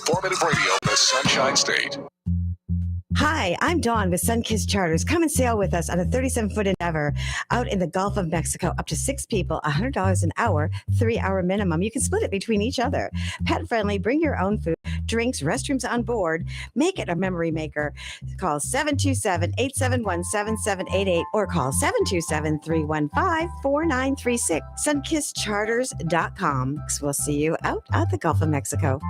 informative radio in the Sunshine State. Hi, I'm Dawn with Sunkist Charters. Come and sail with us on a 37-foot endeavor out in the Gulf of Mexico. Up to 6 people, $100 an hour, 3-hour minimum. You can split it between each other. Pet friendly, bring your own food, drinks, restrooms on board. Make it a memory maker. Call 727-871-7788 or call 727-315-4936. SunkistCharters.com. We'll see you out at the Gulf of Mexico.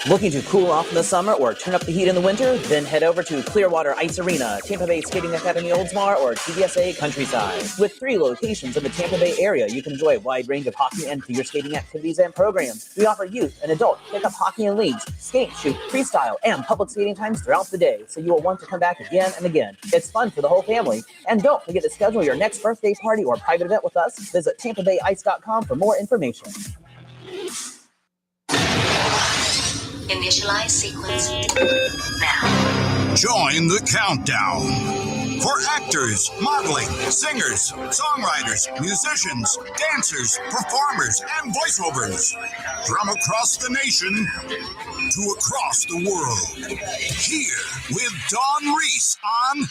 Looking to cool off in the summer or turn up the heat in the winter? Then head over to Clearwater Ice Arena, Tampa Bay Skating Academy Oldsmar, or TVSA Countryside. With 3 locations in the Tampa Bay area, you can enjoy a wide range of hockey and figure skating activities and programs. We offer youth and adult pickup hockey and leagues, skate, shoot, freestyle, and public skating times throughout the day, so you will want to come back again and again. It's fun for the whole family. And don't forget to schedule your next birthday party or private event with us. Visit TampaBayIce.com for more information. Initialize sequence now. Join the countdown. For actors, modeling, singers, songwriters, musicians, dancers, performers, and voiceovers from across the nation to across the world. Here with Dawn Reese on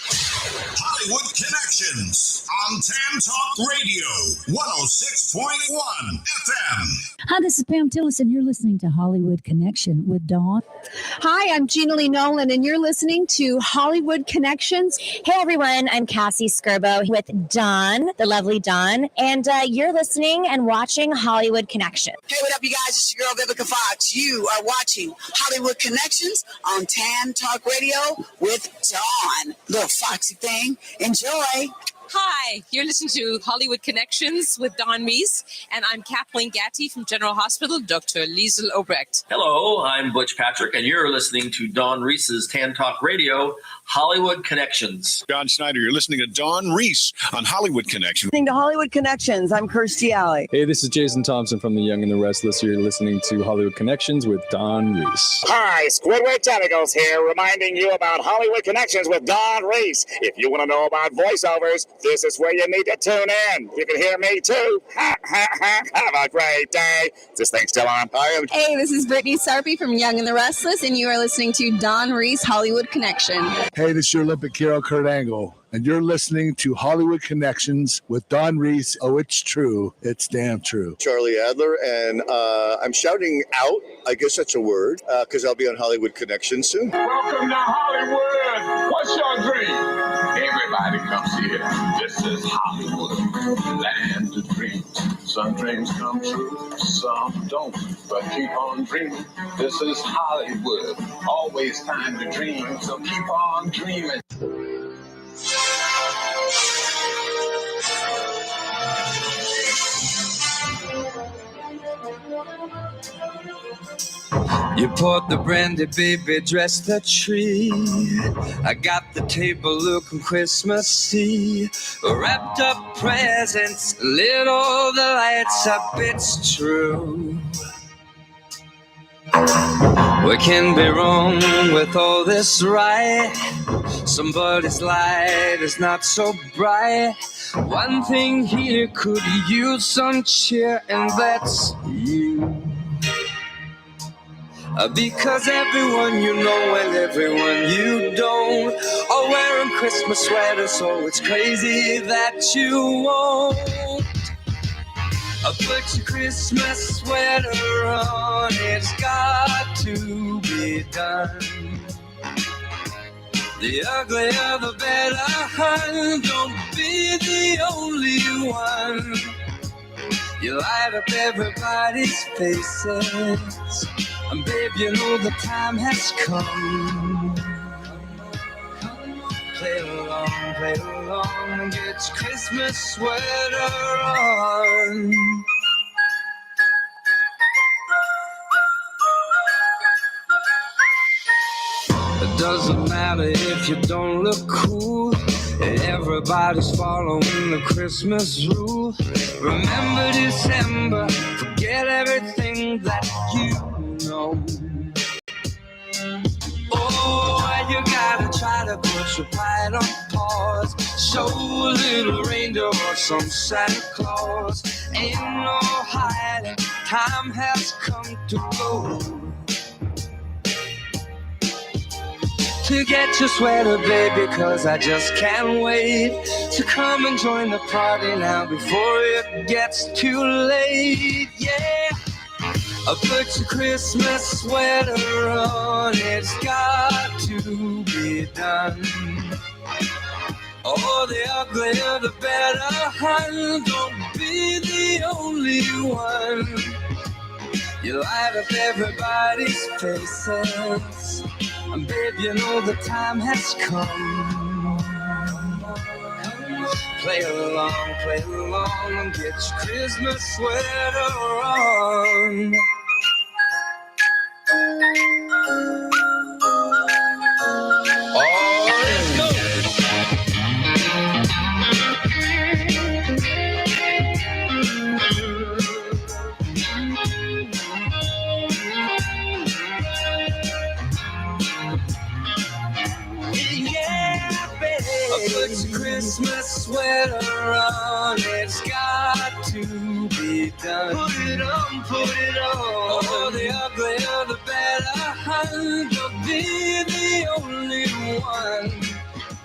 Hollywood Connections on Tam Talk Radio 106.1 FM. Hi, this is Pam Tillis, and you're listening to Hollywood Connection with Dawn. Hi, I'm Gina Lee Nolan, and you're listening to Hollywood Connections. Hey, everyone. I'm Cassie Skirbo with Dawn, the lovely Dawn, and you're listening and watching Hollywood Connection. Hey, what up, you guys? It's your girl, Vivica Fox. You are watching Hollywood Connections on Tam Talk Radio with Dawn. Little foxy thing. Enjoy. Hi, you're listening to Hollywood Connections with Dawn Reese, and I'm Kathleen Gatty from General Hospital, Dr. Liesl Obrecht. Hello, I'm Butch Patrick, and you're listening to Dawn Reese's Tan Talk Radio, Hollywood Connections. John Schneider, you're listening to Dawn Reese on Hollywood Connections. Listening to Hollywood Connections, I'm Kirstie Alley. Hey, this is Jason Thompson from The Young and the Restless. You're listening to Hollywood Connections with Dawn Reese. Hi, Squidward Tentacles here, reminding you about Hollywood Connections with Dawn Reese. If you want to know about voiceovers, this is where you need to tune in. You can hear me too. Have a great day. Is this thing still on? Hey, this is Brittany Sarpy from Young and the Restless, and you are listening to Dawn Reese Hollywood Connection. Hey, this is your Olympic hero, Kurt Angle, and you're listening to Hollywood Connections with Dawn Reese. Oh, it's true. It's damn true. Charlie Adler, and I'm shouting out, I guess that's a word, because I'll be on Hollywood Connections soon. Welcome to Hollywood. What's your dream? Everybody comes here. This is Hollywood, land of dreams. Some dreams come true, some don't, but keep on dreaming. This is Hollywood, always time to dream, so keep on dreaming. You poured the brandy, baby, dressed the tree. I got the table looking Christmassy. Wrapped up presents, lit all the lights up, it's true. We can be wrong with all this, right? Somebody's light is not so bright. One thing here could use some cheer, and that's you. Because everyone you know and everyone you don't are wearing Christmas sweaters, so it's crazy that you won't put your Christmas sweater on. It's got to be done. The uglier the better, don't be the only one. You light up everybody's faces, and babe, you know the time has come. Play along, and get your Christmas sweater on. It doesn't matter if you don't look cool. Everybody's following the Christmas rule. Remember December, forget everything that you know. Oh, you gotta try to better put your pride on pause. Show a little reindeer or some Santa Claus. Ain't no hiding, time has come to go. To get your sweater, baby, cause I just can't wait to come and join the party now before it gets too late. Yeah, I put your Christmas sweater on, it's got to be done. Oh, the uglier the better, hun, don't be the only one. You light up everybody's faces, and babe, you know the time has come. Play along, and get your Christmas sweater on. Oh, let's go. I put your Christmas sweater on, it's got to be done. Put it on, put it on. Oh, the uglier the better, don't be the only one.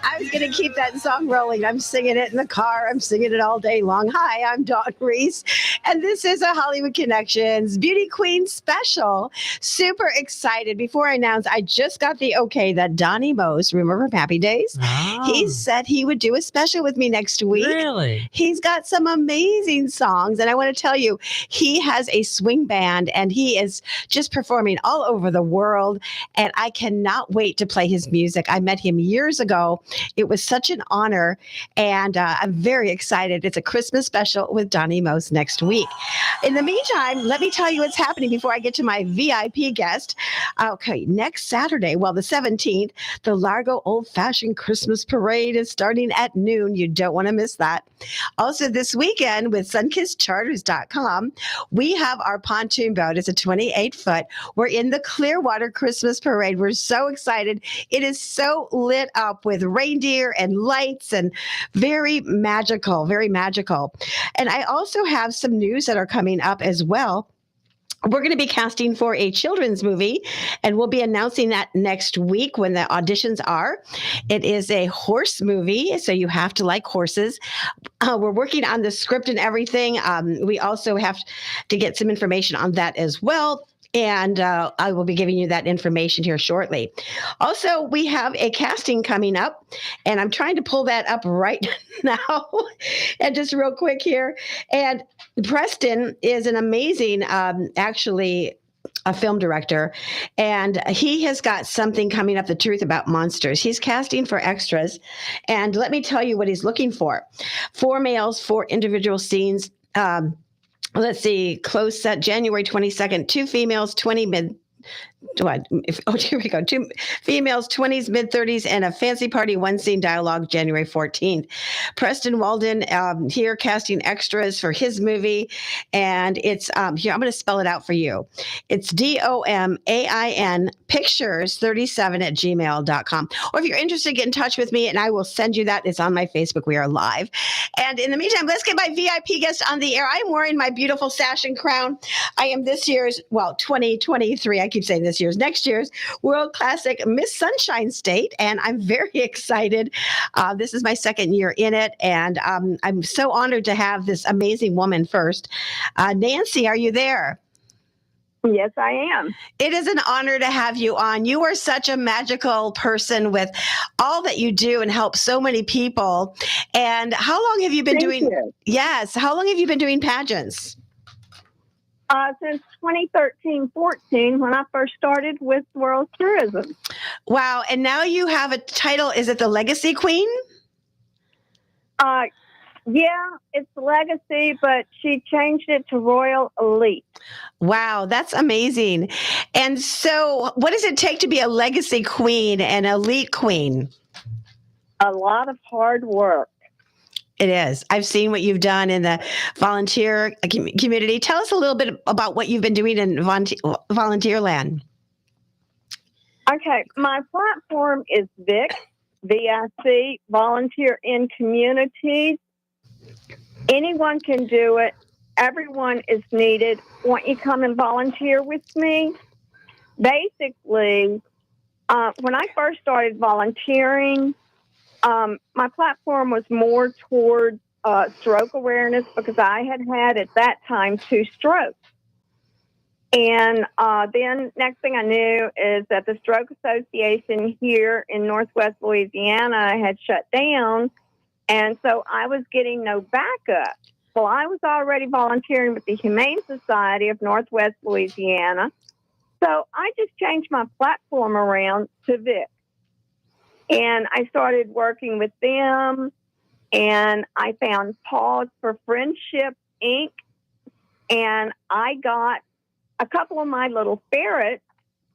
I was going to keep that song rolling. I'm singing it in the car. I'm singing it all day long. Hi, I'm Dawn Reese, and this is a Hollywood Connections Beauty Queen special. Super excited. Before I announce, I just got the okay that Donnie Mose, remember from Happy Days? Oh. He said he would do a special with me next week. Really? He's got some amazing songs, and I want to tell you, he has a swing band, and he is just performing all over the world, and I cannot wait to play his music. I met him years ago. It was such an honor, and I'm very excited. It's a Christmas special with Donnie Mose next week. In the meantime, let me tell you what's happening before I get to my VIP guest. Okay, next Saturday, well, the 17th, the Largo Old Fashioned Christmas Parade is starting at noon. You don't want to miss that. Also, this weekend with sunkisscharters.com, we have our pontoon boat. It's a 28-foot. We're in the Clearwater Christmas Parade. We're so excited. It is so lit up with reindeer and lights and very magical, very magical. And I also have some news that are coming up as well. We're going to be casting for a children's movie, and we'll be announcing that next week when the auditions are. It is a horse movie, so you have to like horses. We're working on the script and everything. We also have to get some information on that as well. And I will be giving you that information here shortly. Also, we have a casting coming up, and I'm trying to pull that up right now. And just real quick here. And Preston is an amazing, actually, a film director, and he has got something coming up, The Truth About Monsters. He's casting for extras, and let me tell you what he's looking for. 4 males, 4 individual scenes. Let's see, close set January 22nd, 2 females, 20 mid. Here we go. 2 females, 20s, mid-30s, and a fancy party 1-scene dialogue January 14th. Preston Walden here casting extras for his movie. And it's, here, I'm going to spell it out for you. It's DOMAIN pictures37@gmail.com. Or if you're interested, get in touch with me and I will send you that. It's on my Facebook. We are live. And in the meantime, let's get my VIP guest on the air. I'm wearing my beautiful sash and crown. I am this year's, 2023. I keep saying this year's, next year's World Classic Miss Sunshine State, and I'm very excited. This is my 2nd year in it, and I'm so honored to have this amazing woman first. Nancy, are you there? Yes, I am. It is an honor to have you on. You are such a magical person with all that you do and help so many people. And how long have you been doing? You. Yes. How long have you been doing pageants? Since 2013-14, when I first started with World Tourism. Wow. And now you have a title. Is it the Legacy Queen? Yeah, it's Legacy, but she changed it to Royal Elite. Wow, that's amazing. And so what does it take to be a Legacy Queen and Elite Queen? A lot of hard work. It is. I've seen what you've done in the volunteer community. Tell us a little bit about what you've been doing in volunteer land. Okay. My platform is VIC, VIC, volunteer in communities. Anyone can do it. Everyone is needed. Won't you come and volunteer with me? Basically, when I first started volunteering, my platform was more toward stroke awareness because I had at that time 2 strokes. And then next thing I knew is that the Stroke Association here in Northwest Louisiana had shut down. And so I was getting no backup. Well, I was already volunteering with the Humane Society of Northwest Louisiana. So I just changed my platform around to VIC. And I started working with them. And I found Paws for Friendship, Inc. And I got a couple of my little ferrets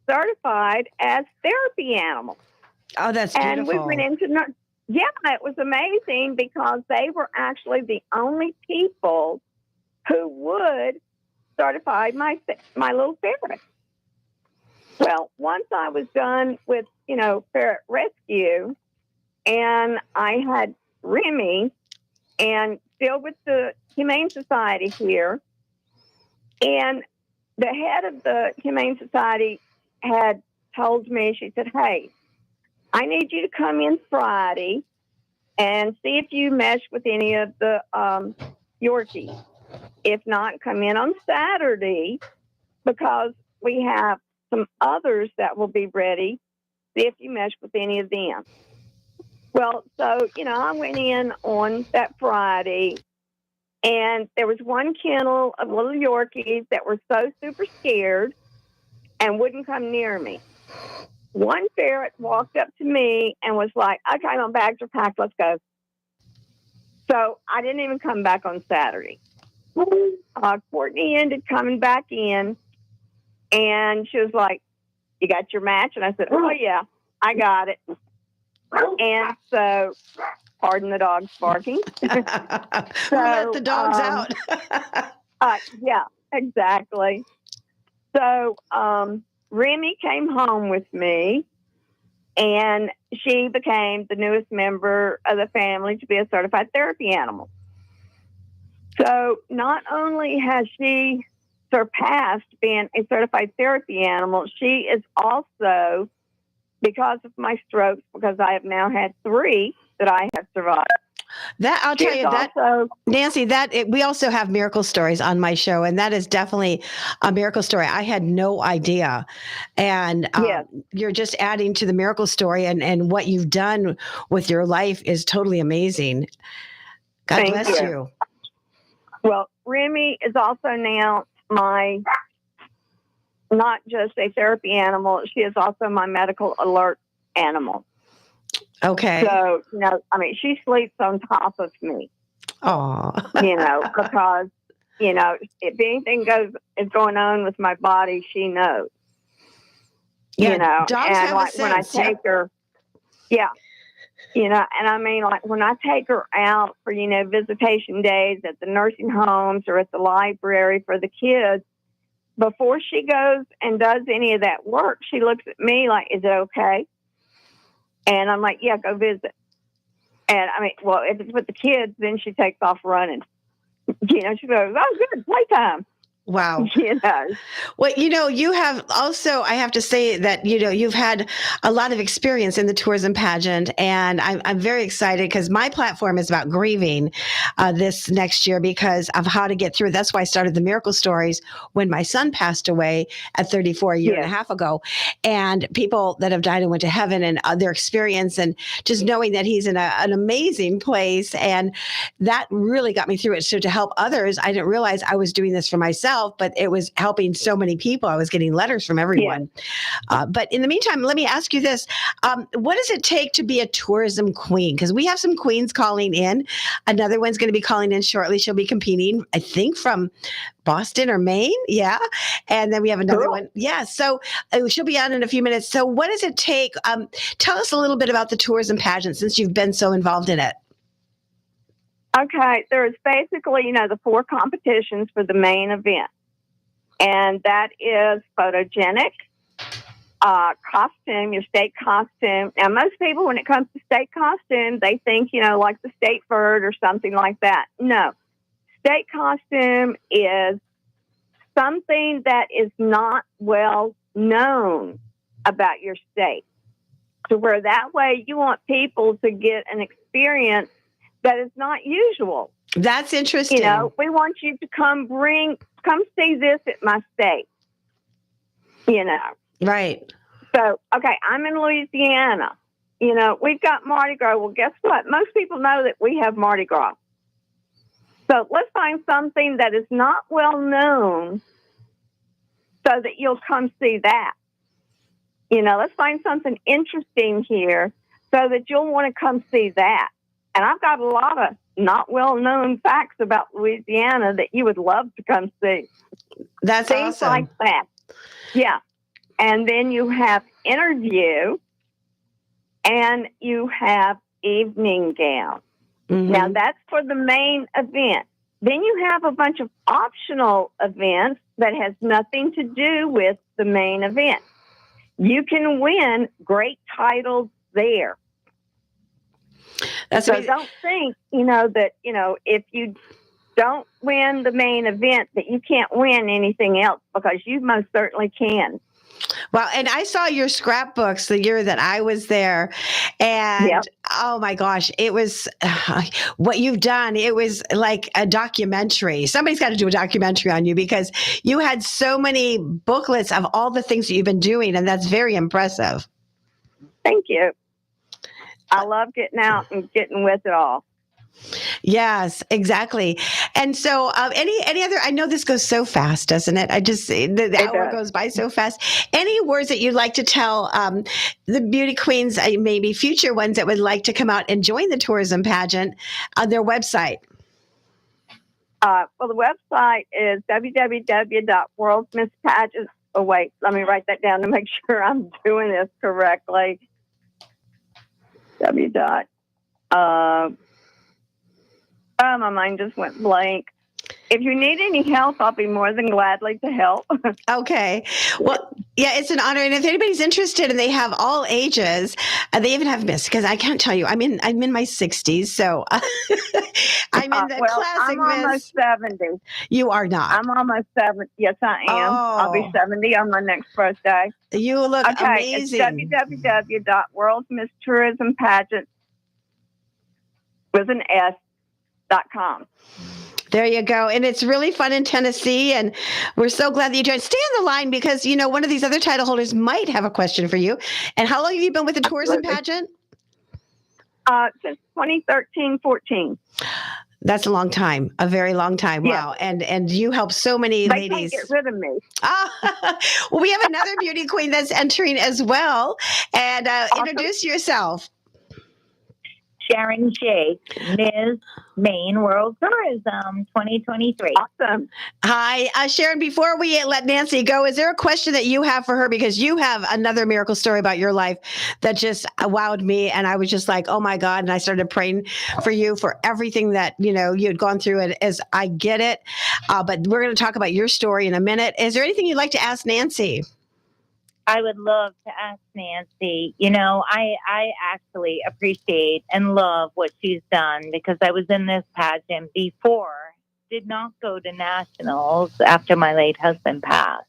certified as therapy animals. Oh, that's beautiful. And we went into, it was amazing because they were actually the only people who would certify my little ferret. Well, once I was done with, ferret rescue, and I had Remy, and still with the Humane Society here, and the head of the Humane Society had told me, she said, hey, I need you to come in Friday and see if you mesh with any of the Yorkies. If not, come in on Saturday because we have some others that will be ready. See if you mesh with any of them. Well, so, I went in on that Friday, and there was one kennel of little Yorkies that were so super scared and wouldn't come near me. One ferret walked up to me and was like, okay, my bags are packed, let's go. So I didn't even come back on Saturday. Courtney ended coming back in, and she was like, you got your match? And I said, oh, yeah, I got it. And so, pardon the dogs barking. So, let the dogs out. Yeah, exactly. So Remy came home with me, and she became the newest member of the family to be a certified therapy animal. So not only has she surpassed being a certified therapy animal, she is also, because of my strokes, because I have now had 3 that I have survived. That I'll tell you that, Nancy, we also have miracle stories on my show, and that is definitely a miracle story. I had no idea, and you're just adding to the miracle story, and what you've done with your life is totally amazing. God bless you. Well, Remy is also now not just a therapy animal; she is also my medical alert animal. Okay. So, she sleeps on top of me. Oh. Because, if anything is going on with my body, she knows. Yeah, dogs and have like a when I sense, take her, and like when I take her out for, visitation days at the nursing homes or at the library for the kids, before she goes and does any of that work, she looks at me like, is it okay? And I'm like, yeah, go visit. And if it's with the kids, then she takes off running. She goes, oh, good, playtime. Wow. Well, you have also, I have to say that, you've had a lot of experience in the tourism pageant, and I'm very excited because my platform is about grieving this next year because of how to get through. That's why I started the Miracle Stories when my son passed away at 34 a year and a half ago, and people that have died and went to heaven and their experience, and just knowing that he's in an amazing place. And that really got me through it. So to help others, I didn't realize I was doing this for myself, but it was helping so many people. I was getting letters from everyone. But in the meantime, let me ask you this. What does it take to be a tourism queen? Because we have some queens calling in. Another one's going to be calling in shortly. She'll be competing, I think, from Boston or Maine. Yeah. And then we have another one. Yeah. So she'll be on in a few minutes. So what does it take? Tell us a little bit about the tourism pageant since you've been so involved in it. Okay, there's basically, the 4 competitions for the main event. And that is photogenic, costume, your state costume. Now, most people, when it comes to state costume, they think, like the state bird or something like that. No. State costume is something that is not well known about your state. So where that way you want people to get an experience that is not usual. That's interesting. We want you to come see this at my state. Right. So, okay, I'm in Louisiana. We've got Mardi Gras. Well, guess what? Most people know that we have Mardi Gras. So let's find something that is not well known so that you'll come see that. Let's find something interesting here so that you'll want to come see that. And I've got a lot of not well-known facts about Louisiana that you would love to come see. That's things awesome. like that. Yeah. And then you have interview and you have evening gown. Mm-hmm. Now, that's for the main event. Then you have a bunch of optional events that has nothing to do with the main event. You can win great titles there. That's so don't think, that, if you don't win the main event that you can't win anything else, because you most certainly can. Well, and I saw your scrapbooks the year that I was there, and oh my gosh, it was what you've done. It was like a documentary. Somebody's got to do a documentary on you because you had so many booklets of all the things that you've been doing, and that's very impressive. Thank you. I love getting out and getting with it all. Yes, exactly. And so any other, I know this goes so fast, doesn't it? The hour goes by so fast. Any words that you'd like to tell the beauty queens, maybe future ones that would like to come out and join the tourism pageant on their website? Well, the website is www.worldsmisspageant. Oh, wait, let me write that down to make sure I'm doing this correctly. My mind just went blank. If you need any help, I'll be more than gladly to help. Okay. Well, yeah, it's an honor. And if anybody's interested and they have all ages, they even have Miss, because I can't tell you, I'm in my 60s. So I'm in the classic I'm almost 70. You are not. I'm almost 70. Yes, I am. I'll be 70 on my next birthday. You look amazing. It's www.worldsmisstourismpageant with an S.com. There you go. And it's really fun in Tennessee. And we're so glad that you joined. Stay on the line because, one of these other title holders might have a question for you. And how long have you been with the tourism pageant? Since 2013-14. That's a long time, a very long time. Yeah. Wow. And you help so many They ladies. can't get rid of me. Well, we have another beauty queen that's entering as well. And introduce yourself. Sharon Shea, Ms. Maine World Tourism 2023. Awesome. Hi, Sharon, before we let Nancy go, is there a question that you have for her? Because you have another miracle story about your life that just wowed me. And I was just like, oh my God. And I started praying for you for everything that, you had gone through. And as I get it, but we're going to talk about your story in a minute. Is there anything you'd like to ask Nancy? I would love to ask Nancy. I actually appreciate and love what she's done because I was in this pageant before, did not go to nationals after my late husband passed.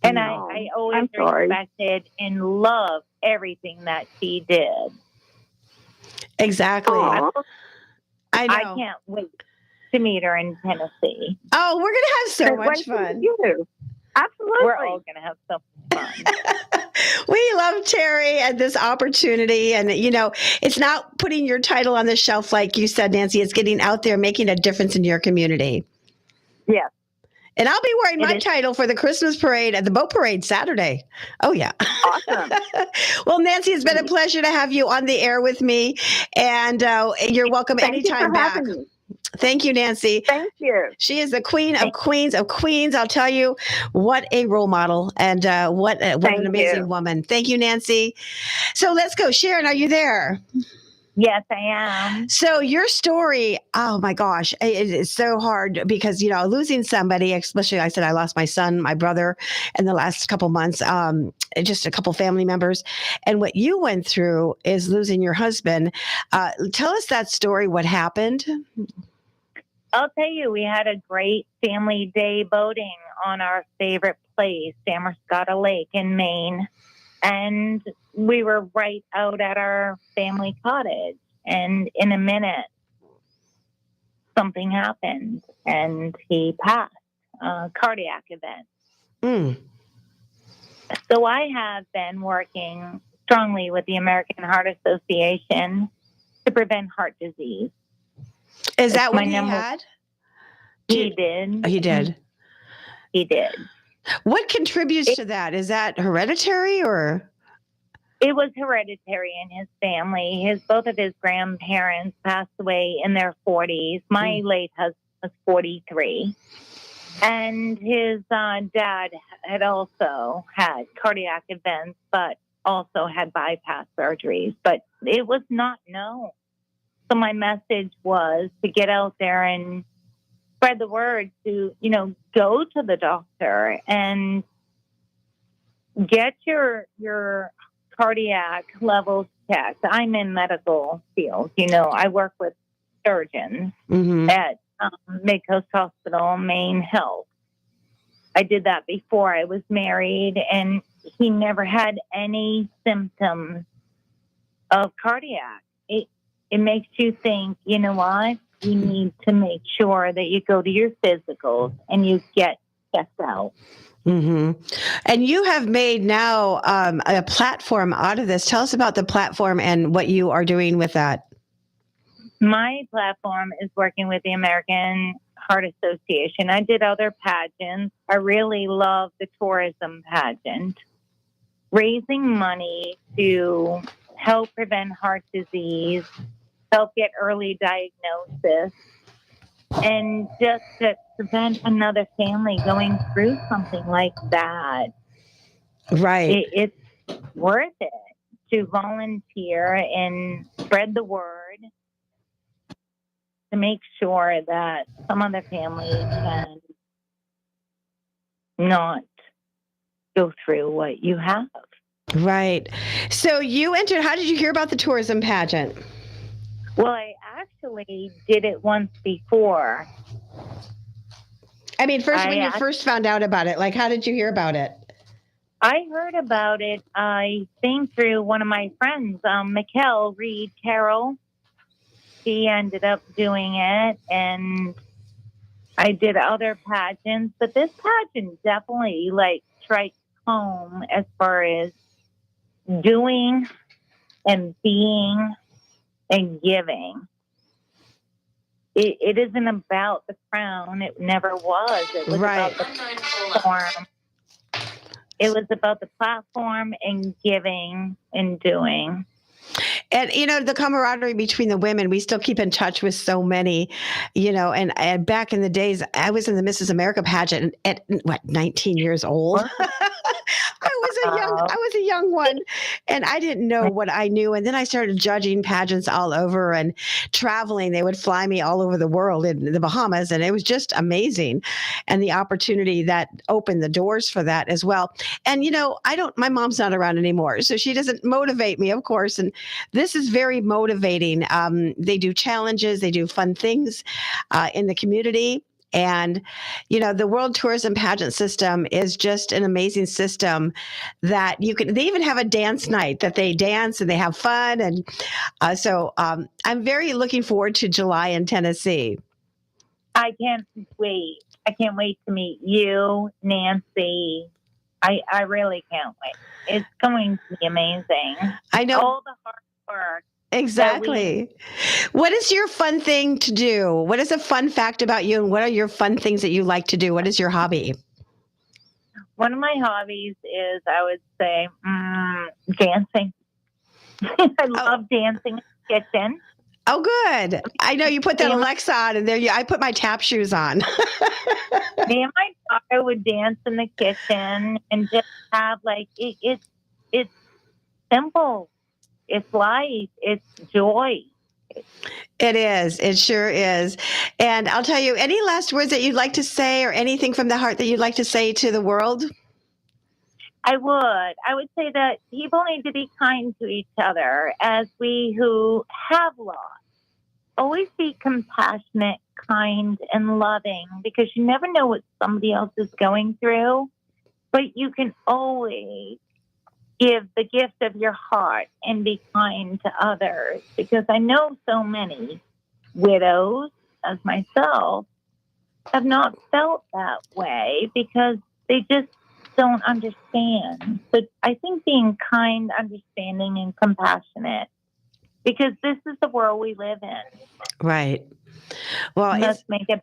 And I always respected and loved everything that she did. Exactly. I know. I can't wait to meet her in Tennessee. Oh, we're going to have so much fun. Absolutely. We're all going to have so much fun. We love Terry and this opportunity. And, it's not putting your title on the shelf, like you said, Nancy. It's getting out there, making a difference in your community. Yeah. And I'll be wearing my title for the Christmas parade at the boat parade Saturday. Oh, yeah. Awesome. Well, Nancy, it's been a pleasure to have you on the air with me. And you're welcome anytime back. Thank you, Nancy. Thank you. She is the queen of queens of queens. I'll tell you, what a role model and what an amazing woman. Thank you, Nancy. So let's go. Sharon, are you there? Yes, I am. So your story, oh my gosh, it is so hard because, losing somebody, especially I said I lost my son, my brother in the last couple months, just a couple family members. And what you went through is losing your husband. Tell us that story, what happened? I'll tell you, we had a great family day boating on our favorite place, Damascotta Lake in Maine. And we were right out at our family cottage. And in a minute, something happened and he passed, a cardiac event. So I have been working strongly with the American Heart Association to prevent heart disease. Is that what he had? He did. He did. He did. What contributes to that? Is that hereditary or? It was hereditary in his family. Both of his grandparents passed away in their 40s. My late husband was 43. And his dad had also had cardiac events, but also had bypass surgeries. But it was not known. So my message was to get out there and spread the word to, go to the doctor and get your cardiac levels checked. I'm in medical field. I work with surgeons at Midcoast Hospital, Maine Health. I did that before I was married, and he never had any symptoms of cardiac. It makes you think, you know what? You need to make sure that you go to your physicals and you get checked out. And you have made now a platform out of this. Tell us about the platform and what you are doing with that. My platform is working with the American Heart Association. I did other pageants. I really love the tourism pageant. Raising money to help prevent heart disease, help get early diagnosis, and just to prevent another family going through something like that. Right. It's worth it to volunteer and spread the word to make sure that some other family can not go through what you have. Right. So you entered, how did you hear about the tourism pageant? Well, I actually did it once before. I mean, when you first found out about it, how did you hear about it? I heard about it, I think, through one of my friends, Mikkel Reed Carroll. He ended up doing it, and I did other pageants. But this pageant definitely, strikes home as far as doing and being and giving. It isn't about the crown. It never was. It was about the platform. It was about the platform and giving and doing. And, the camaraderie between the women, we still keep in touch with so many, and back in the days, I was in the Mrs. America pageant at 19 years old. I was a young one, and I didn't know what I knew. And then I started judging pageants all over and traveling. They would fly me all over the world in the Bahamas, and it was just amazing. And the opportunity that opened the doors for that as well. And, my mom's not around anymore, so she doesn't motivate me, of course. And this is very motivating. They do challenges, they do fun things in the community. And, the World Tourism Pageant System is just an amazing system that they even have a dance night that they dance and they have fun. And so I'm very looking forward to July in Tennessee. I can't wait. I can't wait to meet you, Nancy. I really can't wait. It's going to be amazing. I know. All the hard work. Exactly. What is your fun thing to do? What is a fun fact about you? And what are your fun things that you like to do? What is your hobby? One of my hobbies is, I would say, dancing. I love dancing in the kitchen. Oh, good. I know you put that Alexa on, and I put my tap shoes on. Me and my daughter would dance in the kitchen and just have it's simple. It's life. It's joy. It is. It sure is. And I'll tell you, any last words that you'd like to say or anything from the heart that you'd like to say to the world? I would say that people need to be kind to each other as we who have lost. Always be compassionate, kind, and loving, because you never know what somebody else is going through, but you can always give the gift of your heart and be kind to others, because I know so many widows, as myself, have not felt that way because they just don't understand. But I think being kind, understanding, and compassionate, because this is the world we live in. Right. Well, Let's make it.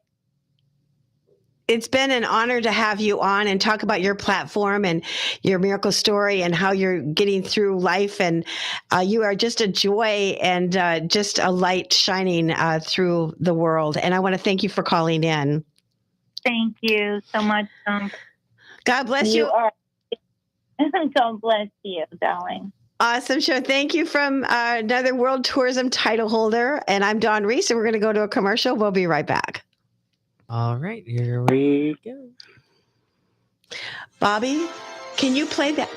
It's been an honor to have you on and talk about your platform and your miracle story and how you're getting through life. And you are just a joy and just a light shining through the world. And I want to thank you for calling in. Thank you so much. God bless you. God bless you, darling. Awesome show. Thank you from another World Tourism title holder. And I'm Dawn Reese, and we're going to go to a commercial. We'll be right back. All right, here we go. Bobby, can you play that?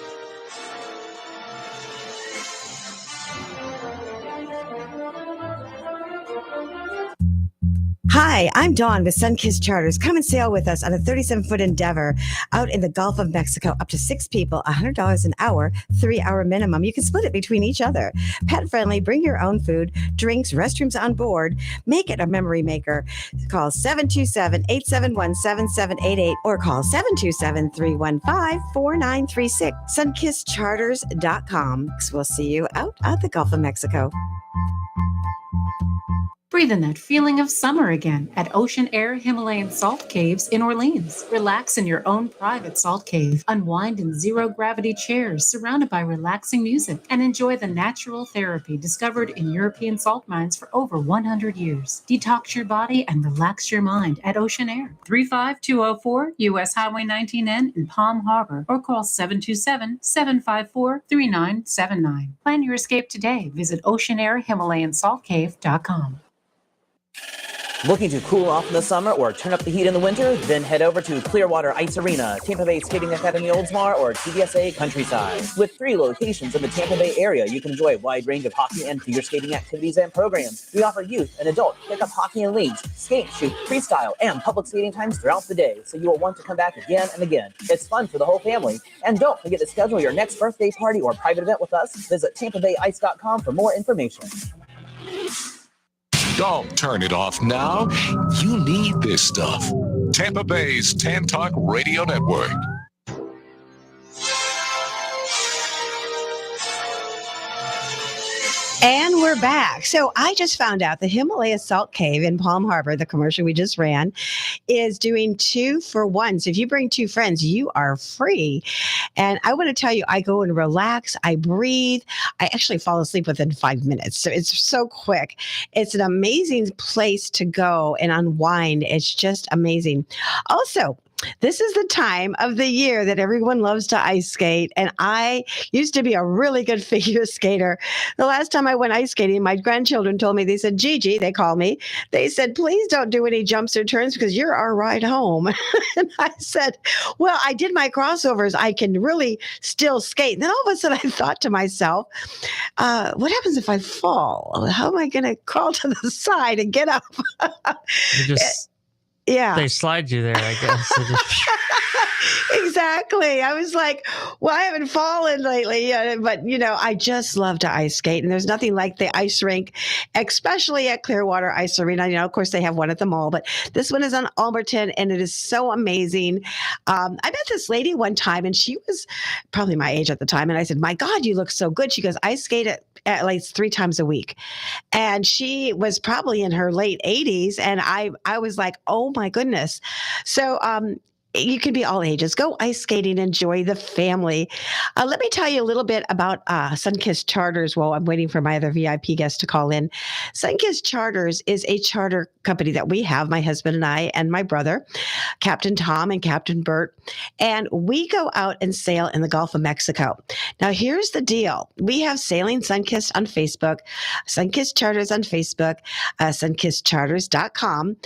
Hi, I'm Dawn with Sunkist Charters. Come and sail with us on a 37-foot endeavor out in the Gulf of Mexico. Up to 6 people, $100 an hour, 3-hour minimum. You can split it between each other. Pet friendly, bring your own food, drinks, restrooms on board. Make it a memory maker. Call 727-871-7788 or call 727-315-4936. SunkistCharters.com. We'll see you out at the Gulf of Mexico. Breathe in that feeling of summer again at Ocean Air Himalayan Salt Caves in Orleans. Relax in your own private salt cave. Unwind in zero-gravity chairs surrounded by relaxing music and enjoy the natural therapy discovered in European salt mines for over 100 years. Detox your body and relax your mind at Ocean Air. 35204 U.S. Highway 19N in Palm Harbor or call 727-754-3979. Plan your escape today. Visit oceanairhimalayansaltcave.com. Looking to cool off in the summer or turn up the heat in the winter? Then head over to Clearwater Ice Arena, Tampa Bay Skating Academy Oldsmar, or TDSA Countryside. With 3 locations in the Tampa Bay area, you can enjoy a wide range of hockey and figure skating activities and programs. We offer youth and adult pickup hockey and leagues, skate, shoot, freestyle, and public skating times throughout the day, so you will want to come back again and again. It's fun for the whole family. And don't forget to schedule your next birthday party or private event with us. Visit TampaBayIce.com for more information. Don't turn it off now. You need this stuff. Tampa Bay's Tan Talk Radio Network. And we're back. So I just found out the Himalaya Salt Cave in Palm Harbor, the commercial we just ran, is doing 2 for 1. So if you bring 2 friends, you are free. And I want to tell you, I go and relax. I breathe. I actually fall asleep within 5 minutes. So it's so quick. It's an amazing place to go and unwind. It's just amazing. Also, this is the time of the year that everyone loves to ice skate. And I used to be a really good figure skater. The last time I went ice skating, my grandchildren told me, they said, Gigi, they call me. They said, please don't do any jumps or turns because you're our ride home. And I said, well, I did my crossovers. I can really still skate. And then all of a sudden I thought to myself, what happens if I fall? How am I going to crawl to the side and get up? Yeah. They slide you there, I guess. Exactly. I was like, well, I haven't fallen lately, but, I just love to ice skate. And there's nothing like the ice rink, especially at Clearwater Ice Arena. Of course, they have one at the mall, but this one is on Alberton, and it is so amazing. I met this lady one time, and she was probably my age at the time. And I said, my God, you look so good. She goes, I skate at least 3 times a week. And she was probably in her late 80s. And I was like, oh my goodness. So, you can be all ages. Go ice skating, enjoy the family. Let me tell you a little bit about Sunkist Charters while I'm waiting for my other VIP guest to call in. Sunkist Charters is a charter company that we have, my husband and I and my brother, Captain Tom and Captain Bert, and we go out and sail in the Gulf of Mexico. Now, here's the deal. We have Sailing Sunkissed on Facebook, Sunkissed Charters on Facebook, sunkissedcharters.com.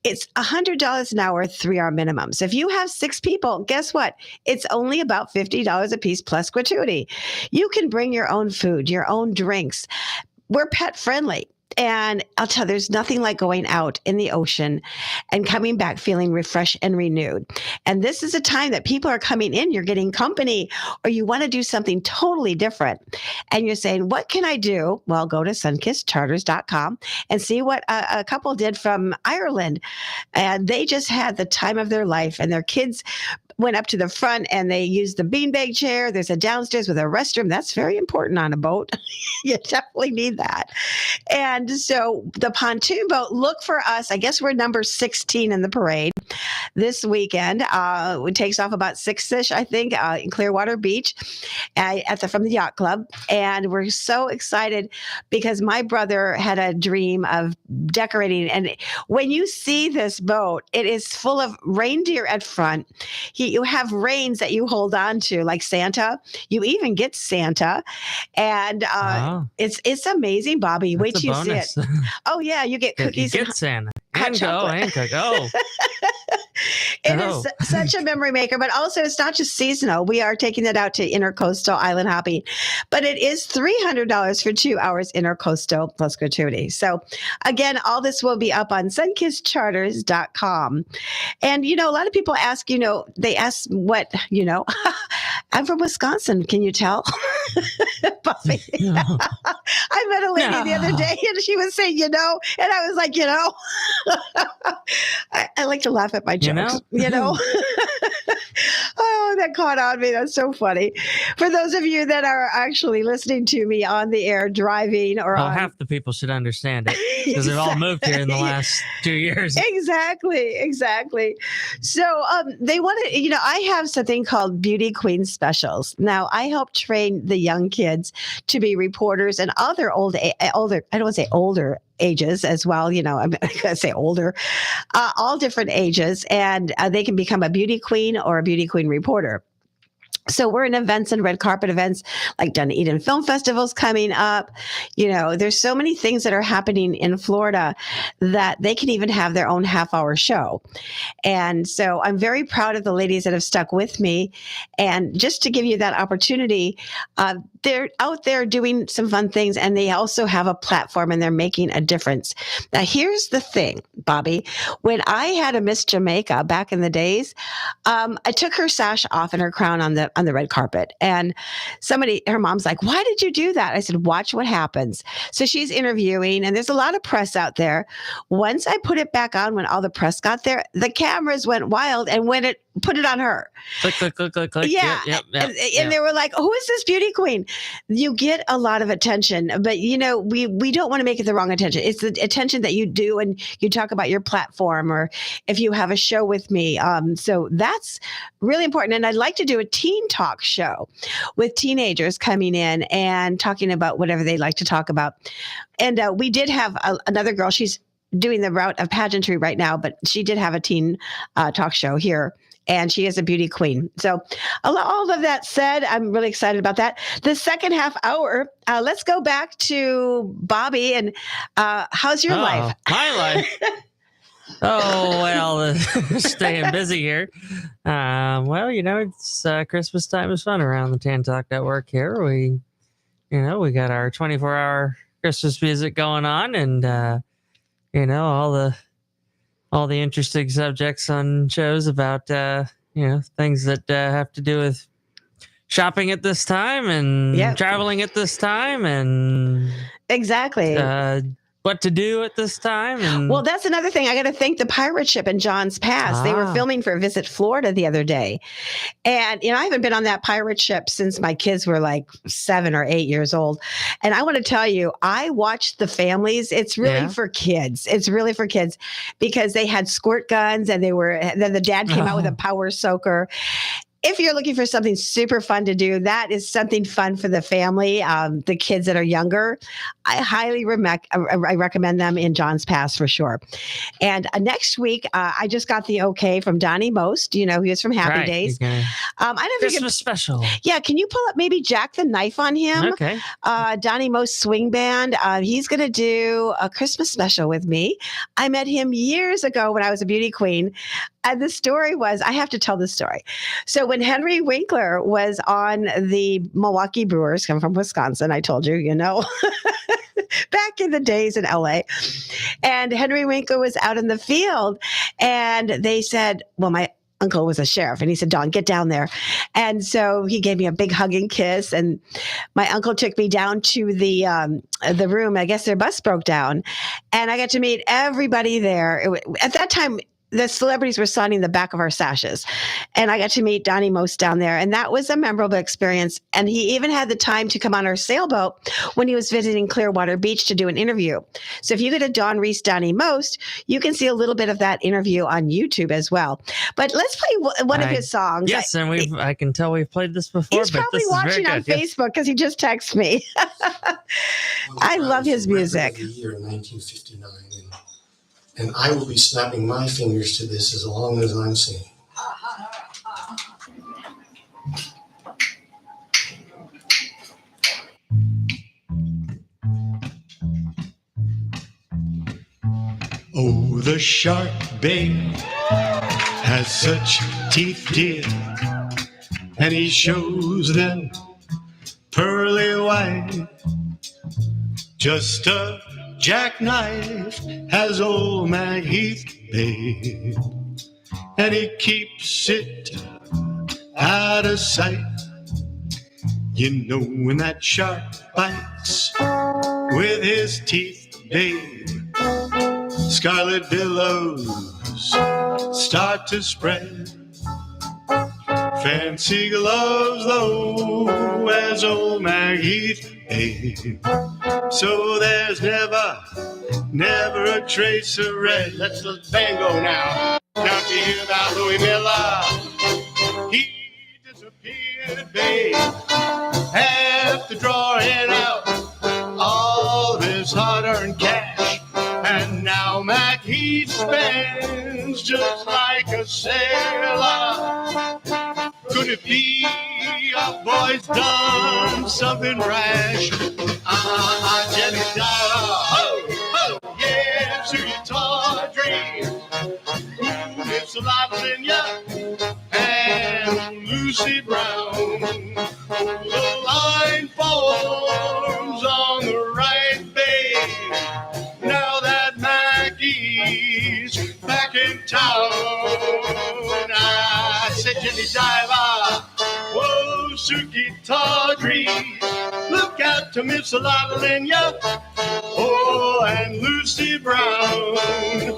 It's $100 an hour, 3-hour minimum. So if you have 6 people, guess what? It's only about $50 a piece plus gratuity. You can bring your own food, your own drinks. We're pet friendly. And I'll tell you, there's nothing like going out in the ocean and coming back feeling refreshed and renewed. And this is a time that people are coming in, you're getting company, or you want to do something totally different. And you're saying, what can I do? Well, go to sunkissedcharters.com and see what a couple did from Ireland. And they just had the time of their life, and their kids went up to the front and they used the beanbag chair. There's a downstairs with a restroom. That's very important on a boat. You definitely need that. And so the pontoon boat, look for us. I guess we're number 16 in the parade this weekend. It takes off about 6-ish, I think, in Clearwater Beach from the yacht club. And we're so excited because my brother had a dream of decorating. And when you see this boat, it is full of reindeer at front. You have reins that you hold on to, like Santa. You even get Santa, and it's amazing, Bobby. Wait till you see it. Oh yeah, you get cookies. You get Santa. Hot And chocolate. go. It is such a memory maker, but also it's not just seasonal. We are taking it out to intercoastal island hopping, but it is $300 for 2 hours intercoastal plus gratuity. So again, all this will be up on sunkissedcharters.com. And, a lot of people ask, they ask what, I'm from Wisconsin. Can you tell? Bobby. I met a lady the other day and she was saying, and I was like, I like to laugh at my jokes, Oh, that caught on me. That's so funny. For those of you that are actually listening to me on the air, driving or half the people should understand it because they've all moved here in the last 2 years. Exactly. So they want to, I have something called Beauty Queen Specials. Now, I help train the young kids to be reporters and other older, I don't want to say older ages as well, I'm going to say older, all different ages, and they can become a beauty queen or a beauty queen reporter. So we're in events and red carpet events like Dunedin Film Festival's coming up. There's so many things that are happening in Florida that they can even have their own half-hour show. And so I'm very proud of the ladies that have stuck with me. And just to give you that opportunity, they're out there doing some fun things, and they also have a platform and they're making a difference. Now, here's the thing, Bobby. When I had a Miss Jamaica back in the days, I took her sash off and her crown on the red carpet. And her mom's like, why did you do that? I said, watch what happens. So she's interviewing, and there's a lot of press out there. Once I put it back on, when all the press got there, the cameras went wild, and when it put it on her. Click. Yeah. And they were like, who is this beauty queen? You get a lot of attention, but we don't want to make it the wrong attention. It's the attention that you do, and you talk about your platform, or if you have a show with me. So that's really important. And I'd like to do a teen talk show with teenagers coming in and talking about whatever they like to talk about. And we did have another girl. She's doing the route of pageantry right now, but she did have a teen talk show here. And she is a beauty queen. So all of that said, I'm really excited about that. The second half hour, let's go back to Bobby. And how's your life? My life? Staying busy here. It's Christmas time is fun around the Tan Talk Network here. We got our 24-hour Christmas music going on, and, all the interesting subjects on shows about, things that have to do with shopping at this time and traveling at this time and exactly what to do at this time. And well, that's another thing. I got to thank the pirate ship in John's Pass. They were filming for Visit Florida the other day. And, I haven't been on that pirate ship since my kids were like 7 or 8 years old. And I want to tell you, I watched the families. It's really for kids. It's really for kids because they had squirt guns, and then the dad came out with a power soaker. if you're looking for something super fun to do, that is something fun for the family. The kids that are younger, I highly I recommend them in John's Pass for sure. And next week, I just got the okay from Donnie Most. He was from Happy Days. I don't know Christmas special. Yeah, can you pull up maybe Jack the Knife on him? Okay. Donnie Most Swing Band. He's going to do a Christmas special with me. I met him years ago when I was a beauty queen. And the story was, I have to tell this story. So when Henry Winkler was on the Milwaukee Brewers, come from Wisconsin, I told you, back in the days in LA. And Henry Winkler was out in the field and they said, well, my uncle was a sheriff and he said, Dawn, get down there. And so he gave me a big hug and kiss. And my uncle took me down to the room. I guess their bus broke down and I got to meet everybody there. At that time, the celebrities were signing the back of our sashes. And I got to meet Donnie Most down there. And that was a memorable experience. And he even had the time to come on our sailboat when he was visiting Clearwater Beach to do an interview. So if you go to Dawn Reese, Donnie Most, you can see a little bit of that interview on YouTube as well. But let's play one of his songs. Yes, and I can tell we've played this before. He's probably watching on Facebook because he just texted me. I love his music. The year 1959. And I will be snapping my fingers to this as long as I'm singing. Oh, the shark, babe, has such teeth, dear, and he shows them pearly white. Just a jackknife has old Mag Heath, babe, and he keeps it out of sight. When that shark bites with his teeth, babe, scarlet billows start to spread. Fancy gloves, though, as old Mag Heath, babe. So there's never a trace of red. Let's the band go now. Now to hear about Louis Miller. He disappeared, babe, after drawing out all of his hard-earned cash. And now Mac Heath spends just like a sailor. Could it be a boy's done something rash? Jenny Diver, ho, yes, who you Tawdry, who lives a lot in ya, and Lucy Brown. The line forms on the right, babe. Now that Maggie's back in town, I said, Jenny Diver, whoa, Suki Tawdry, look out to Miss Lottalinia, oh, and Lucy Brown.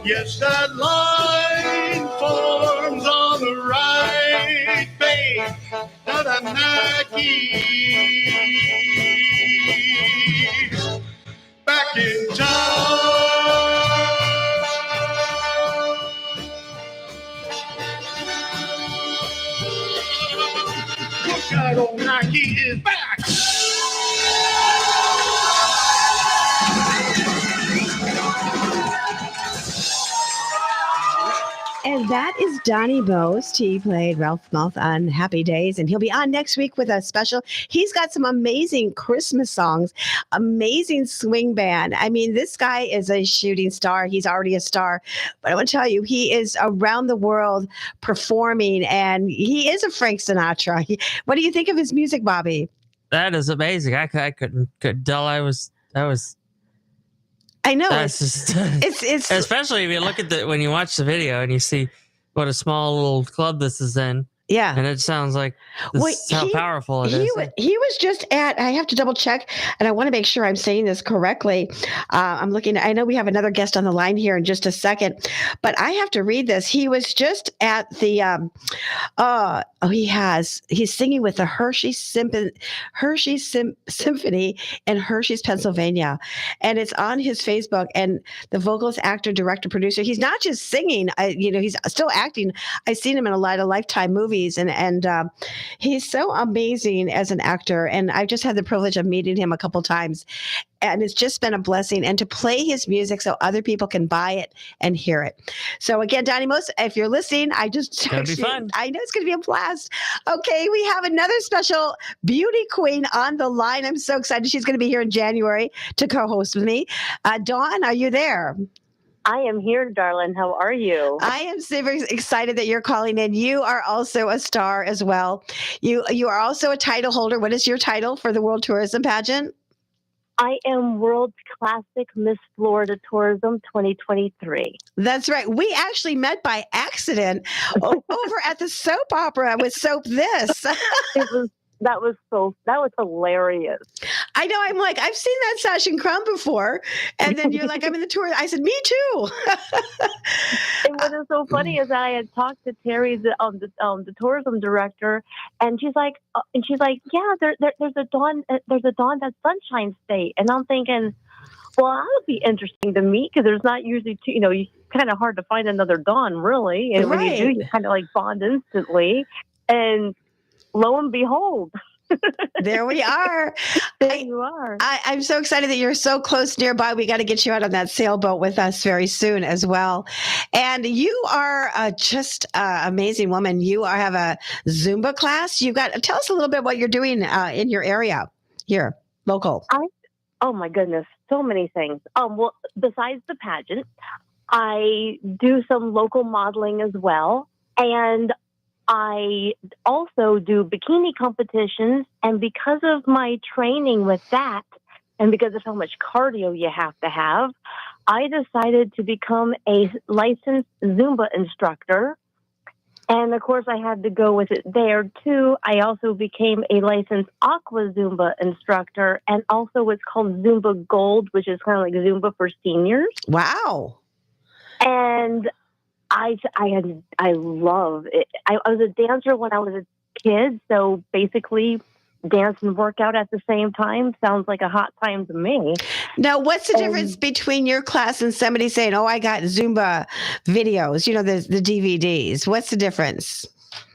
Yes, that line forms on the right, babe. Now that Maggie's back in town. Look out, old Nike is back. And that is Donnie Most. He played Ralph Malph on Happy Days, and he'll be on next week with a special. He's got some amazing Christmas songs, amazing swing band. I mean, this guy is a shooting star. He's already a star. But I want to tell you, he is around the world performing, and he is a Frank Sinatra. What do you think of his music, Bobby? That is amazing. I couldn't tell I was. I know. That's it's especially if you look at when you watch the video and you see what a small little club this is in. Yeah. And it sounds like how powerful it is. He was just at, I have to double check, and I want to make sure I'm saying this correctly. I'm looking, I know we have another guest on the line here in just a second, but I have to read this. He was just at the, he's singing with the Hershey's Symphony in Hershey's, Pennsylvania. And it's on his Facebook, and the vocalist, actor, director, producer. He's not just singing, he's still acting. I've seen him in a lot of Lifetime movies. movies, and he's so amazing as an actor. And I've just had the privilege of meeting him a couple times, and it's just been a blessing. And to play his music so other people can buy it and hear it. So again, Donnie Most, if you're listening, I just It's gonna be fun. I know it's going to be a blast. Okay, we have another special beauty queen on the line. I'm so excited. She's going to be here in January to co-host with me. Dawn, are you there? I am here, darling. How are you? I am super excited that you're calling in. You are also a star as well. You are also a title holder. What is your title for the World Tourism Pageant? I am World Classic Miss Florida Tourism 2023. That's right. We actually met by accident over at the soap opera with Soap This. That was hilarious. I know. I'm like, I've seen that Sash and Crumb before. And then you're like, I'm in the tour. I said, me too. And what is so funny is I had talked to Terry, the tourism director, and she's like, yeah, there's a Dawn that's Sunshine State. And I'm thinking, well, that would be interesting to meet because there's not usually, it's kind of hard to find another Dawn, really. And when you do, you kind of like bond instantly. And lo and behold, there we are. You are. I'm so excited that you're so close nearby. We got to get you out on that sailboat with us very soon as well. And you are just an amazing woman. You have a Zumba class. Tell us a little bit what you're doing in your area here, local. Oh my goodness, so many things. Well, besides the pageant, I do some local modeling as well, and I also do bikini competitions, and because of my training with that, and because of how much cardio you have to have, I decided to become a licensed Zumba instructor. And of course, I had to go with it there too. I also became a licensed Aqua Zumba instructor, and also what's called Zumba Gold, which is kind of like Zumba for seniors. Wow. And I love it. I was a dancer when I was a kid, so basically dance and workout at the same time sounds like a hot time to me. Now, what's the difference between your class and somebody saying, oh, I got Zumba videos, the DVDs? What's the difference?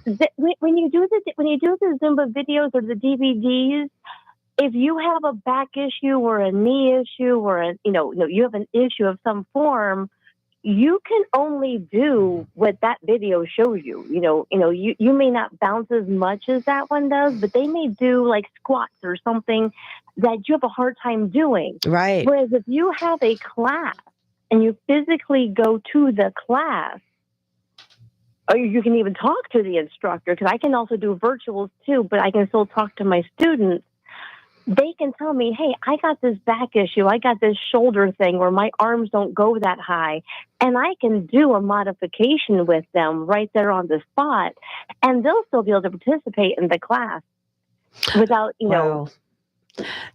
When you do the Zumba videos or the DVDs, if you have a back issue or a knee issue or you have an issue of some form, you can only do what that video shows you. You may not bounce as much as that one does, but they may do like squats or something that you have a hard time doing. Right. Whereas if you have a class and you physically go to the class, or you can even talk to the instructor, because I can also do virtuals too, but I can still talk to my students. They can tell me, hey, I got this back issue. I got this shoulder thing where my arms don't go that high. And I can do a modification with them right there on the spot. And they'll still be able to participate in the class without, Wow.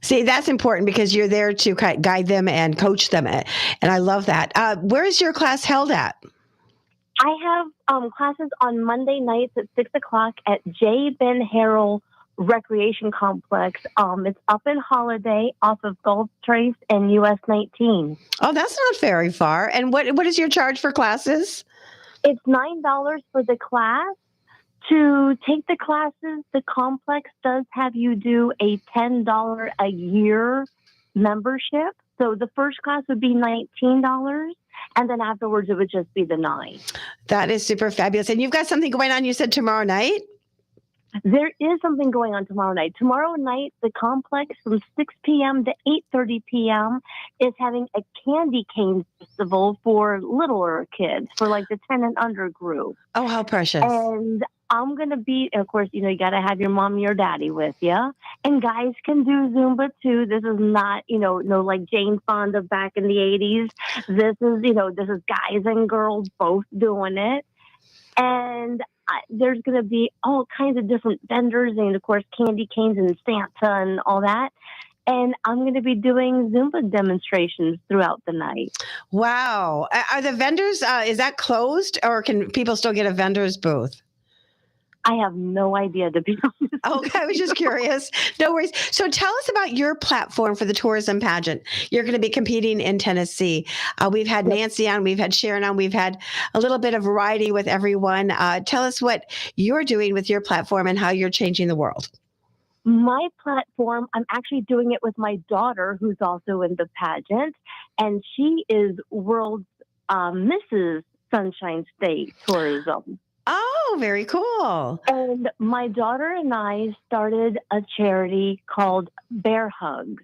See, that's important because you're there to guide them and coach them. And I love that. Where is your class held at? I have classes on Monday nights at 6:00 at J. Ben Harrell Recreation Complex. It's up in Holiday off of Gulf Trace and US 19. Oh, that's not very far. And what is your charge for classes? It's $9 for the class. To take the classes, the complex does have you do a $10 a year membership. So the first class would be $19, and then afterwards it would just be the $9. That is super fabulous. And you've got something going on, you said, tomorrow night? There is something going on tomorrow night. Tomorrow night, the complex from 6 p.m. to 8:30 p.m. is having a candy cane festival for littler kids, for like the 10 and under group. Oh, how precious. And I'm going to be, of course, you got to have your mom and your daddy with you. And guys can do Zumba too. This is not, no like Jane Fonda back in the 80s. This is guys and girls both doing it. And there's going to be all kinds of different vendors and, of course, candy canes and Santa and all that. And I'm going to be doing Zumba demonstrations throughout the night. Wow. Are the vendors, is that closed or can people still get a vendor's booth? I have no idea, to be honest. Okay, I was just curious. No worries. So tell us about your platform for the tourism pageant. You're going to be competing in Tennessee. We've had Nancy on, we've had Sharon on, we've had a little bit of variety with everyone. Tell us what you're doing with your platform and how you're changing the world. My platform, I'm actually doing it with my daughter, who's also in the pageant, and she is World's Mrs. Sunshine State Tourism. Oh, very cool. And my daughter and I started a charity called Bear Hugs.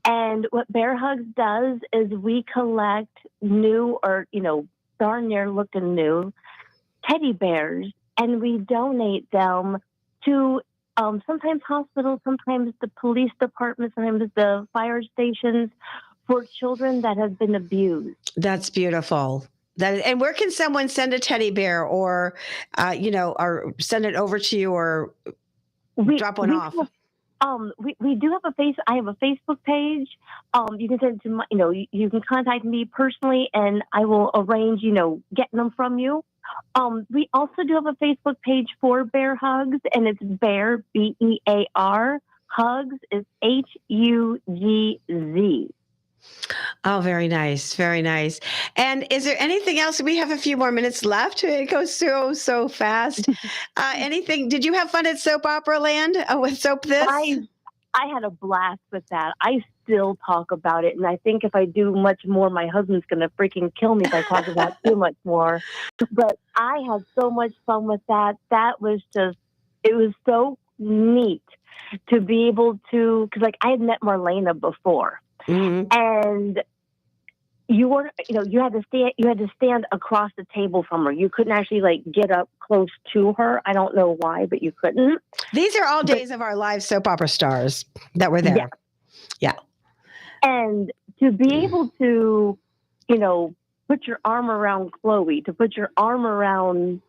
And what Bear Hugs does is we collect new or, darn near looking new teddy bears, and we donate them to sometimes hospitals, sometimes the police department, sometimes the fire stations for children that have been abused. That's beautiful. And where can someone send a teddy bear or, or send it over to you or drop one off? We do have I have a Facebook page. You can send it to my, you can contact me personally and I will arrange, getting them from you. We also do have a Facebook page for Bear Hugs, and it's Bear, BEAR. Hugs is HUGZ. Oh, very nice. Very nice. And is there anything else? We have a few more minutes left. It goes so fast. Anything? Did you have fun at Soap Opera Land with Soap This? I had a blast with that. I still talk about it. And I think if I do much more, my husband's going to freaking kill me if I talk about it too much more. But I had so much fun with that. That was it was so neat to be able to, because I had met Marlena before. Mm-hmm. And you had to stand across the table from her. You couldn't actually get up close to her. I don't know why, but you couldn't. These are all days of our live soap opera stars that were there. Yeah. And to be able to, put your arm around Chloe, to put your arm around,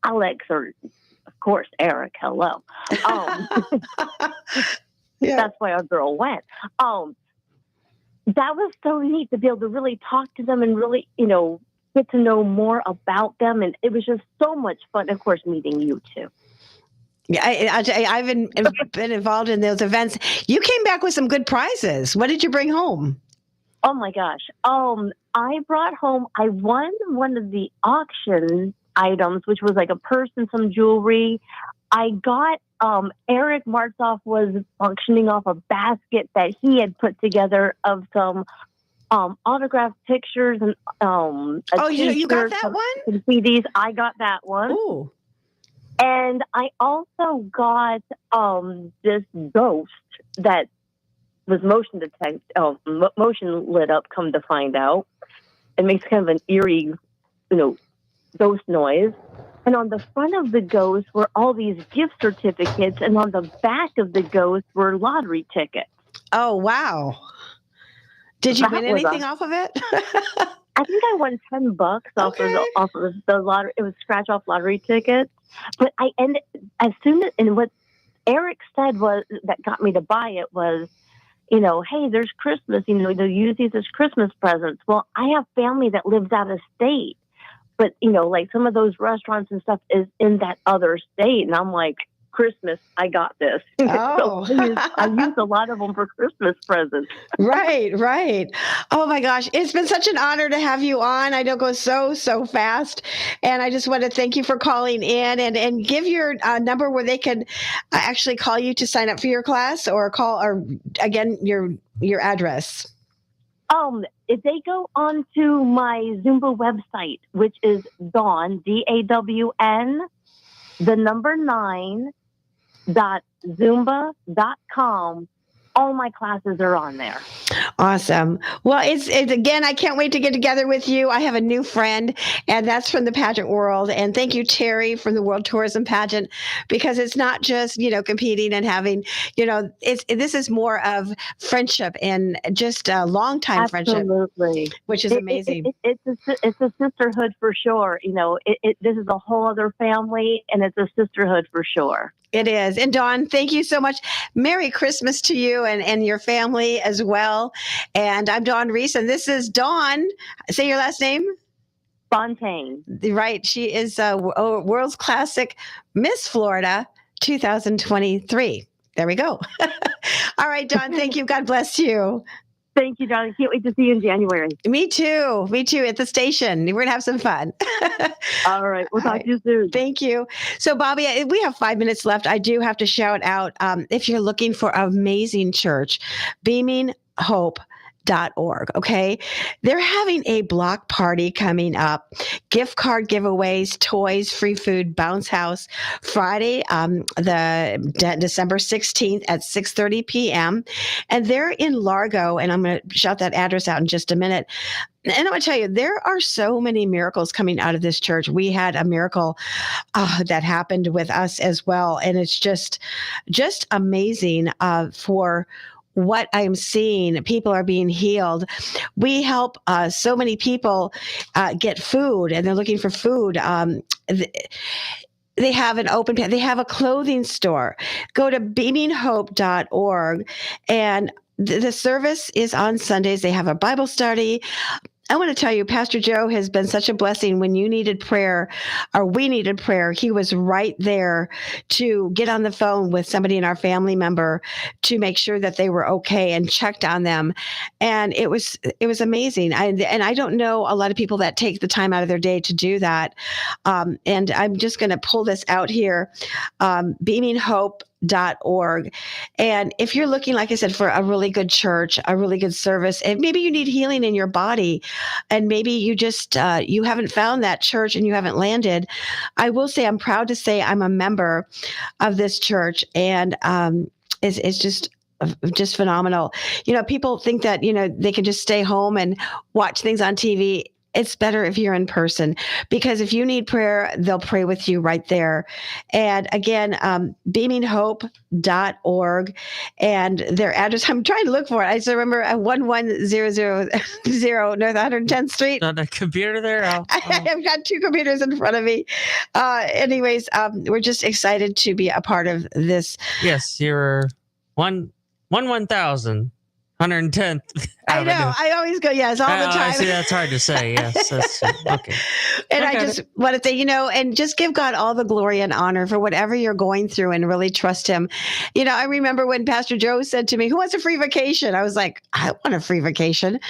Alex, or of course, Eric, hello. That's why our girl went. That was so neat to be able to really talk to them and really, get to know more about them. And it was just so much fun. Of course, meeting you too. Yeah, I've been involved in those events. You came back with some good prizes. What did you bring home? Oh my gosh. I won one of the auction items, which was a purse and some jewelry. I got, Eric Martzoff was functioning off a basket that he had put together of some autographed pictures and you got that one? Some CDs. I got that one. Ooh. And I also got this ghost that was motion lit up, come to find out. It makes kind of an eerie, ghost noise. And on the front of the ghost were all these gift certificates, and on the back of the ghost were lottery tickets. Oh, wow. Did you win anything off of it? I think I won $10 off of the lottery. It was scratch off lottery tickets. But and what Eric said was that got me to buy it was, hey, there's Christmas, they'll use these as Christmas presents. Well, I have family that lives out of state. But, some of those restaurants and stuff is in that other state. And I'm like, Christmas, I got this. Oh. So I used a lot of them for Christmas presents. Right. Oh, my gosh. It's been such an honor to have you on. I know it goes so fast. And I just want to thank you for calling in and give your number where they can actually call you to sign up for your class or again, your address. If they go onto my Zumba website, which is Dawn, DAWN, 9.zumba.com, all my classes are on there. Awesome. Well, it's again, I can't wait to get together with you. I have a new friend, and that's from the pageant world. And thank you, Terry, from the World Tourism Pageant, because it's not just, competing and having, this is more of friendship and just a long time friendship, which is amazing. It's a sisterhood for sure. This is a whole other family, and it's a sisterhood for sure. It is. And Dawn, thank you so much. Merry Christmas to you and your family as well. And I'm Dawn Reese, and this is Dawn. Say your last name. Fontaine. Right. She is World's Classic Miss Florida 2023. There we go. All right, Dawn, thank you. God bless you. Thank you, Dawn. I can't wait to see you in January. Me too. Me too. At the station. We're going to have some fun. All right. We'll talk to you soon. Thank you. So, Bobby, we have 5 minutes left. I do have to shout out, if you're looking for an amazing church, beaminghope.org. Okay. They're having a block party coming up, gift card giveaways, toys, free food, bounce house, Friday, December 16th at 6:30 p.m. And they're in Largo, and I'm going to shout that address out in just a minute. And I'm going to tell you, there are so many miracles coming out of this church. We had a miracle that happened with us as well. And it's just amazing for what I'm seeing. People are being healed. We help so many people get food, and they're looking for food. They have an open, they have a clothing store. Go to beaminghope.org, and the service is on Sundays. They have a Bible study. I want to tell you, Pastor Joe has been such a blessing. When you needed prayer, or we needed prayer, he was right there to get on the phone with somebody in our family member to make sure that they were okay and checked on them. And it was amazing. And I don't know a lot of people that take the time out of their day to do that. And I'm just going to pull this out here, beaminghope.org. And if you're looking, like I said, for a really good church, a really good service, and maybe you need healing in your body, and maybe you just you haven't found that church and you haven't landed, I will say I'm proud to say I'm a member of this church, and it's just phenomenal. You know, people think that, you know, they can just stay home and watch things on TV. It's better if you're in person, because if you need prayer, they'll pray with you right there. And again, beaminghope.org, and their address, I'm trying to look for it. I just remember 11000 North 110th Street. On a computer there? I've got two computers in front of me. Anyways, we're just excited to be a part of this. Yes, you're 11000. 110th Avenue. I know. I always go, yes, all the time. See, that's hard to say. Yes. That's, okay. And I just want to say, you know, and just give God all the glory and honor for whatever you're going through, and really trust him. You know, I remember when Pastor Joe said to me, who wants a free vacation? I was like, I want a free vacation.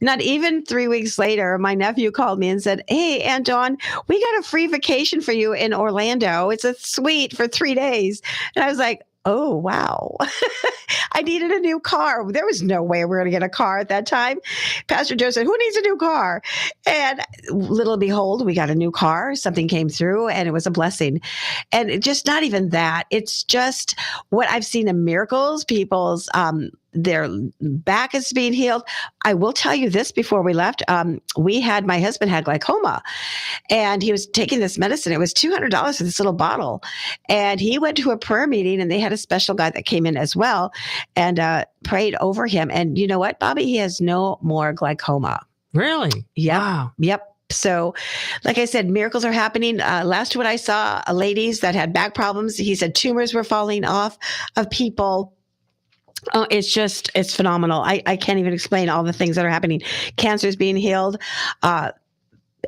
Not even 3 weeks later, my nephew called me and said, hey, Aunt Dawn, we got a free vacation for you in Orlando. It's a suite for 3 days. And I was like, oh, wow. I needed a new car. There was no way we were going to get a car at that time. Pastor Joe said, who needs a new car? And little behold, we got a new car. Something came through, and it was a blessing. And it just not even that. It's just what I've seen in miracles, people's their back is being healed. I will tell you this before we left. My husband had glaucoma, and he was taking this medicine. It was $200 for this little bottle. And he went to a prayer meeting, and they had a special guy that came in as well and prayed over him. And you know what, Bobby? He has no more glaucoma. Really? Yeah. Wow. Yep. So, like I said, miracles are happening. Last what I saw, ladies that had back problems, he said tumors were falling off of people. Oh, it's phenomenal. I can't even explain all the things that are happening. Cancer is being healed. And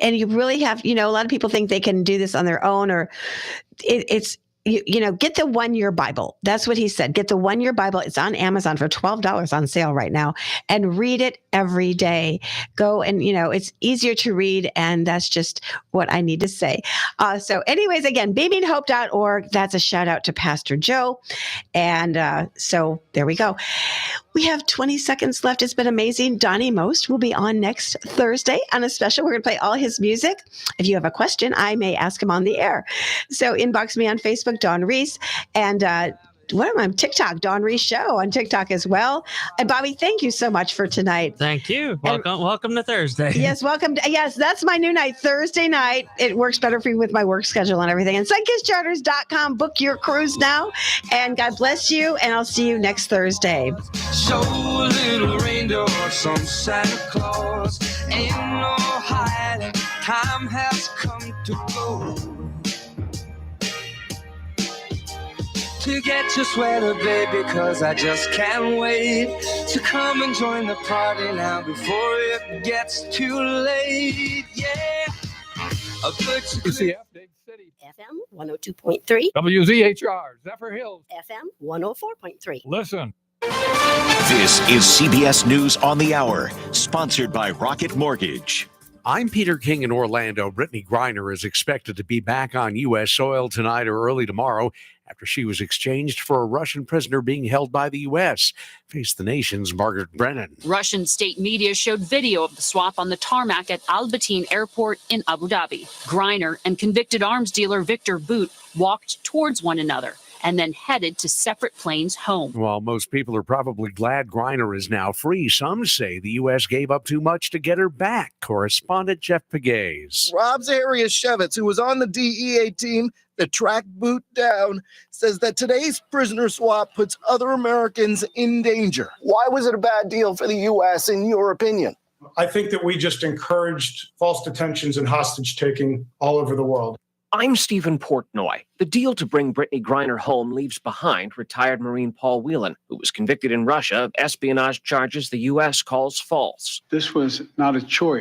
you really have, you know, a lot of people think they can do this on their own, or get the 1 Year Bible. That's what he said. Get the 1 Year Bible. It's on Amazon for $12 on sale right now, and read it every day. Go and, it's easier to read, and that's just what I need to say. So anyways, again, beaminghope.org. That's a shout out to Pastor Joe. And so there we go. We have 20 seconds left. It's been amazing. Donnie Most will be on next Thursday on a special. We're going to play all his music. If you have a question, I may ask him on the air. So inbox me on Facebook, Dawn Reese, and what am I? TikTok, Dawn Reese Show on TikTok as well. And Bobby, thank you so much for tonight. Thank you. Welcome to Thursday. Yes, welcome. Yes, that's my new night, Thursday night. It works better for you with my work schedule and everything. And sunkisscharters.com. Book your cruise now. And God bless you. And I'll see you next Thursday. Show a little reindeer some Santa Claus. Ain't no hiding. Time has come to go. To get your sweater, baby, cause I just can't wait to come and join the party now before it gets too late. Yeah, UCF, Dade City. FM 102.3. WZHR, Zephyr Hills. FM 104.3. Listen. This is CBS News on the Hour, sponsored by Rocket Mortgage. I'm Peter King in Orlando. Brittany Griner is expected to be back on U.S. soil tonight or early tomorrow after she was exchanged for a Russian prisoner being held by the U.S. Face the Nation's Margaret Brennan. Russian state media showed video of the swap on the tarmac at Al Bateen Airport in Abu Dhabi. Griner and convicted arms dealer Victor Bout walked towards one another and then headed to separate planes home. While most people are probably glad Griner is now free, some say the U.S. gave up too much to get her back. Correspondent Jeff Pegues. Rob Zarius-Shevitz, who was on the DEA team that tracked Bout down, says that today's prisoner swap puts other Americans in danger. Why was it a bad deal for the U.S., in your opinion? I think that we just encouraged false detentions and hostage taking all over the world. I'm Stephen Portnoy. The deal to bring Brittany Griner home leaves behind retired Marine Paul Whelan, who was convicted in Russia of espionage charges the U.S. calls false. This was not a choice.